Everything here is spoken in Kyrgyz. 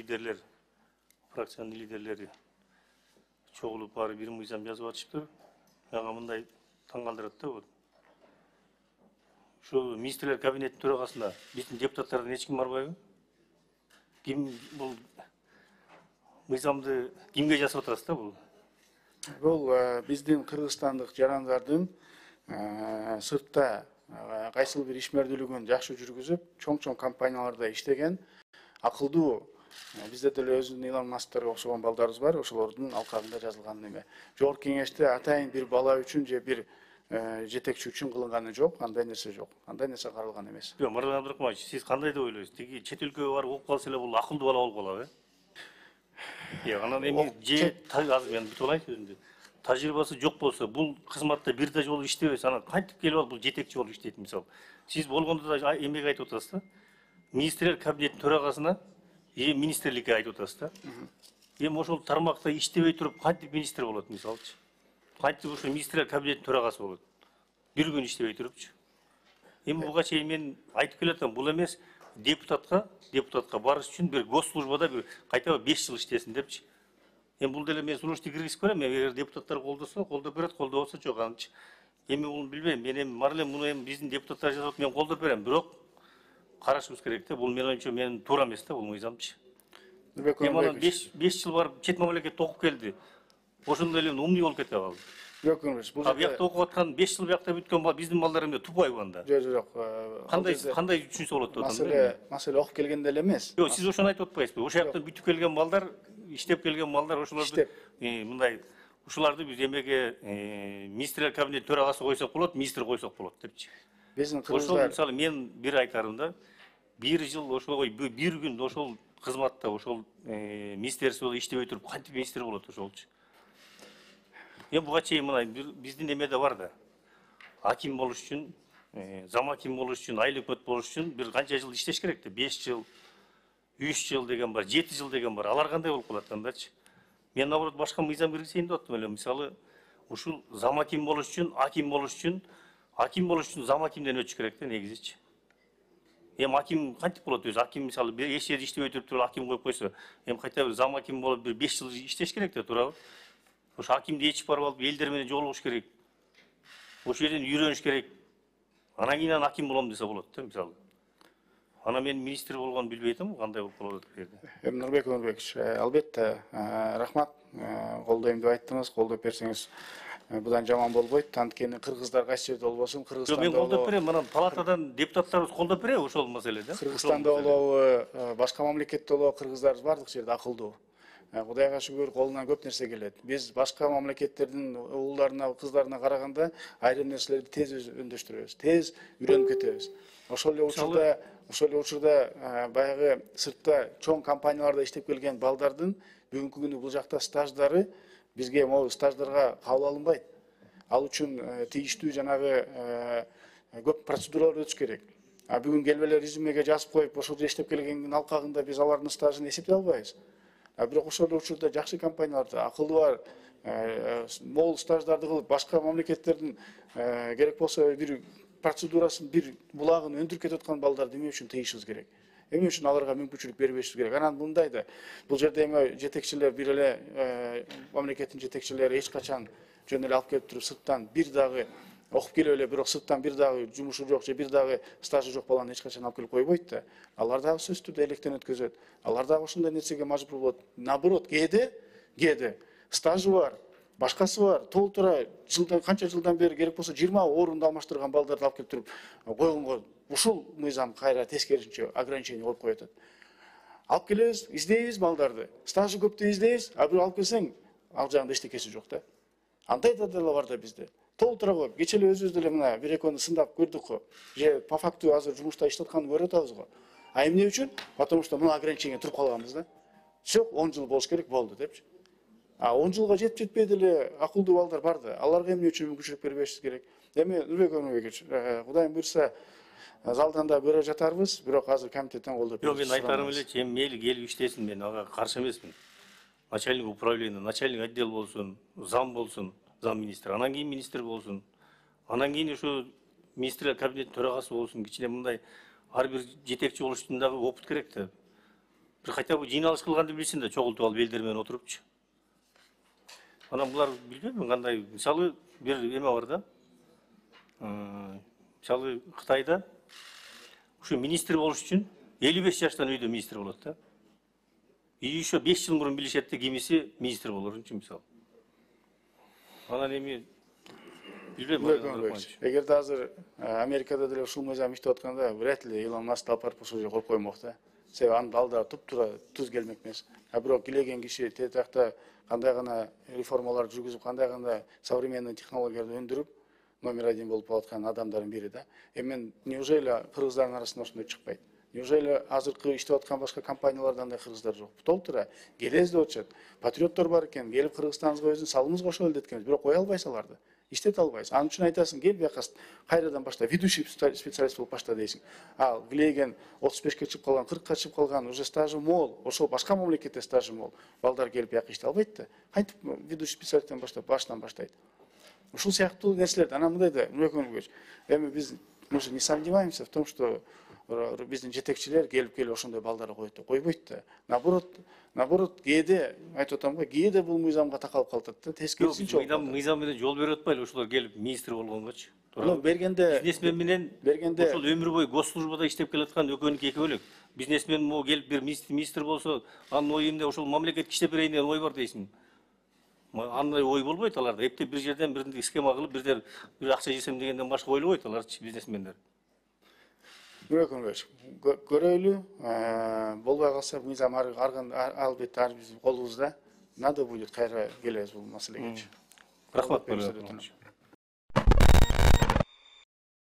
лидерлер, фракциянын лидерлери чогулуп баары бир мыйзам жазып атышыптыр. Мага мындай таң калтырат да. Şu ministrler kabineti төрагасына биздин депутаттардан эч ким барбайбы? Ким бул мыйзамды кимге жасап атасыз да бул? Бул биздин кыргызстандык жарандардын сыртта кайсыл бир ишмердүүлүгүн жакшы жүргүзүп, чоң компанияларда иштеген акылдуу бизде деле өзүнүн Илон Масктарга окшогон балдарыбыз бар, ошолордун алкагында жазылган неме. Жогорку кеңеште атайын бир бала үчүн же бир жетекчи үчүн кылынганы жок, андай нерсе жок. Андай нерсе каралган эмес. Жок, Мырза Абдрахманович, сиз кандай деп ойлойсуз? Тиги чет өлкөгө барып окуп калса эле бул акылдуу бала болуп калабы? Анан эми же азыр мен бүтүп алайын сөзүмдү. Тажрыйбасы жок болсо, бул кызматта бир да жолу иштебесе, анан кантип келип алып бул жетекчи болуп иштейт мисалы. Сиз болгондо да эмеге айтып атасыз да? Министрлер кабинетинин төрагасына министрликке айтып атасыз да? Эми ошол тармакта иштебей туруп кантип министр болот мисалычы? Кантип ошо министрлер кабинетинин төрагасы болот? Бир күн иштебей турупчу. Эми буга чейин мен айтып келатам, бул эмес депутатка барыш үчүн бир госслужбада бир кайта 5 жыл иштесин депчи. Эми бул деле мен сунушту киргизип берем, эгер депутаттар колдосо, колдоп берет, колдобосо жок анчы. Эми бул билбейм, мен эми марлем муну эми биздин депутаттар жазат, мен колдоп берем, бирок карашыбыз керек да, бул менин оюмча мен туура эмес да, бул мыйзамчы. Эми анан 5 жыл барып чет мамлекетте окуп келди. Ошондой эле умный болуп кете калды. Жок, эмес. Бул жакта окуп аткан 5 жыл биякта бүткөн бала биздин балдар эмне тупайбы анда? Жок. Кандай түшүнсө болот деп атам. Маселе окуп келгенде эле эмес. Жок, сиз ошону айтып атпайсызбы? Ошол жактан бүтүп келген балдар, иштеп келген балдар ошолорду мындай ушуларды биз эмеге министрлер кабинети төрагасы койсок болот, министр койсок болот депчи. Биздин кыргыздар. Ошол мисалы мен бир айтарым да, 1 жыл ошол бир күн ошол кызматта, ошол министерстводо иштебей туруп кантип министр болот ошолчу? Эми буга чейин мына биздин эмеде бар да. Аким болуш үчүн, зам аким болуш үчүн, айыл өкмөт болуш үчүн бир канча жыл иштеш керек да? 5 жыл, 3 жыл деген бар, 7 жыл деген бар. Алар кандай болуп калат андачы? Мен наоборот башка мыйзам киргизейин деп аттым эле. Мисалы, ушул зам аким болуш үчүн, аким болуш үчүн зам акимден өтүш керек да негизичи. Эми аким кантип болот өзү? Аким мисалы эч жерде иштебей туруп аким коюп койсо, эми кайта бир зам аким болуп бир 5 жыл иштеш керек да, туурабы? Ошо акимди ичип барып алып элдер менен жолугуш керек. Ошол жерден үйрөнүш керек. Анан кийин аким болом десе болот да мисалы. Анан мен министр болгонун билбей атам, кандай болуп калат бу жерде. Эми Нурбек Нурбекович, албетте рахмат. Колдойм деп айттыңыз, колдоп берсеңиз будан жаман болбойт. Анткени кыргыздар кайсы жерде болбосун, Кыргызстанда. Мен колдоп берем, анан палатадан депутаттарыбыз колдоп береби ошол маселеде? Кыргызстанда болобу, башка мамлекетте болобу, кыргыздарыбыз бардык жерде акылдуу. Кудайга шүгүр, колунан көп нерсе келет. Биз башка мамлекеттердин уулдарына, кыздарына караганда айрым нерселерди тез өндөштүрөбүз, тез үйрөнүп кетебиз. Ошол эле учурда баягы сыртта чоң компанияларда иштеп келген балдардын бүгүнкү күнү бул жакта стаждары бизге могу стаждарга кабыл алынбайт. Ал үчүн тийиштүү жанагы көп процедуралар өтүш керек. Бүгүн келип эле резюмеге жазып коюп, ошол жерде иштеп келгендин алкагында биз алардын стажын эсептей албайбыз. Бирок ошол учурда жакшы компанияларда акылы бар, мол стаждарды кылып, башка мамлекеттердин керек болсо бир процедурасын, бир булагын өндүрүп кетип аткан балдарды эмне үчүн тийишибиз керек? Эмне үчүн аларга мүмкүнчүлүк бербешибиз керек? Анан мындай да, бул жерде эми жетекчилер бир эле мамлекеттин жетекчилери эч качан жөн эле алып келип туруп сырттан бир дагы окуп келип эле, бирок сырттан бир дагы жумушу жок же бир дагы стажы жок баланы эч качан алып келип койбойт да. Алар дагы сөзсүз түрдө электен өткөзөт. Алар дагы ошондой нерсеге мажбур болот. Наоборот, кээде стажы бар, башкасы бар, толтура жылдан канча жылдан бери керек болсо 20 орунду алмаштырган балдарды алып келип туруп койгонго ушул мыйзам кайра тескерисинче ограничение коюп коет. Алып келебиз, издейбиз балдарды. Стажы көптү издейбиз, бирок алып келсең, ал жагында эчтекеси жок да. Андай да деле бар да бизде. Толтура коюп, кече эле өзүбүз деле мына бир экөөнү сындап көрдүк го. Же по факту азыр жумушта иштеп атканын көрүп атабыз го. Эмне үчүн? Потому что мына ограничение туруп калганбыз да. Все, 10 жыл болуш керек болду депчи. 10 жылга жетпей деле акылдуу балдар бар да. Аларга эмне үчүн мүмкүнчүлүк бербешибиз керек? Эми Нурбек Нурбекович, Кудайым буйрса залдан да бөлө жатарбыз, бирок азыр комитеттен колдоп беребиз. Жок, мен айтарым элечи, эми мейли келип иштесин, мен ага каршы эмесмин. Начальник управления, начальник отдел болсун, зам болсун, зам министр, анан кийин министр болсун. Анан кийин ушу министрлер кабинетинин төрагасы болсун, кичине мындай ар бир жетекчи болуш үчүн дагы опыт керек да. Bir хотя бы жиналыш кылганды билсин да, чогултуп алып элдер менен отурупчу. Анан булар билбейм кандай, мисалы бир эме бар да. Мисалы Кытайда ушу министр болуш үчүн 55 жаштан үйдө министр болот да. И еще 5 жыл мурун билишет да кимиси министр болор үчүн мисалы. Анан эми билбейм. Эгерде азыр Америкада деле ушул мыйзам иштеп атканда, вряд ли Илон Маск алып барып ушул жерге коюп коймок да. Себеби анын алда туп-тура туз келмек эмес. А бирок килеген киши тетакта кандай гана реформалар жүргүзүп, кандай гана современный технологияларды өндүрүп, номер 1 болуп аткан адамдардын бири да. Эми неужели кыргыздардын арасында ошондой чыкпайт? Неужели азыркы иштеп аткан башка компанияларда андай кыргыздар жок? Толтура келебиз деп атышат. Патриоттор бар экен, келип Кыргызстаныбызга өзүнүн салымыбыз кошолу деткенбиз, бирок кое албайсыз аларды. Иштете албайсыз. Анын үчүн айтасың, кел бияка кайрадан башта, ведущий специалист болуп башта дейсиң. Ал билеген 35-ке чыгып калган, 40-ка чыгып калган, уже стажы мол, ошол башка мамлекетте стажы мол. Балдар келип бияка иштей албайт да. Кантип ведущий специалисттен баштан баштайт. Ушул сыяктуу нерселерди анан мындай да, Нурекенович, эми биз мы же не сомневаемся в том, что биздин жетекчилер келип ошондой балдарды коет деп койбойт да. Наоборот, кээде айтып атам го, кээде бул мыйзамга такалып калат да. Тескерисинче Мыйзам менен жол берип атпайлы ошолор келип министр болгонгочу. бергенде Бизнесмен менен ошол өмүр бою госслужбада иштеп келаткан экөөнүкү эки бөлөк. Бизнесмен могу келип бир министр болсо, анын ою эмне ошол мамлекетке иштеп берейин деген ой бар дейсиң. Андай ой болбойт аларда. Эптеп бир жерден бир схема кылып, бир акча жесем дегенден башка ойлобойт аларчы бизнесмендер. Нурекенович, көрөйлү, болбой калса мыйзам албетте ар биздин колубузда. Надо будет кайра келебиз бул маселегечи. Рахмат.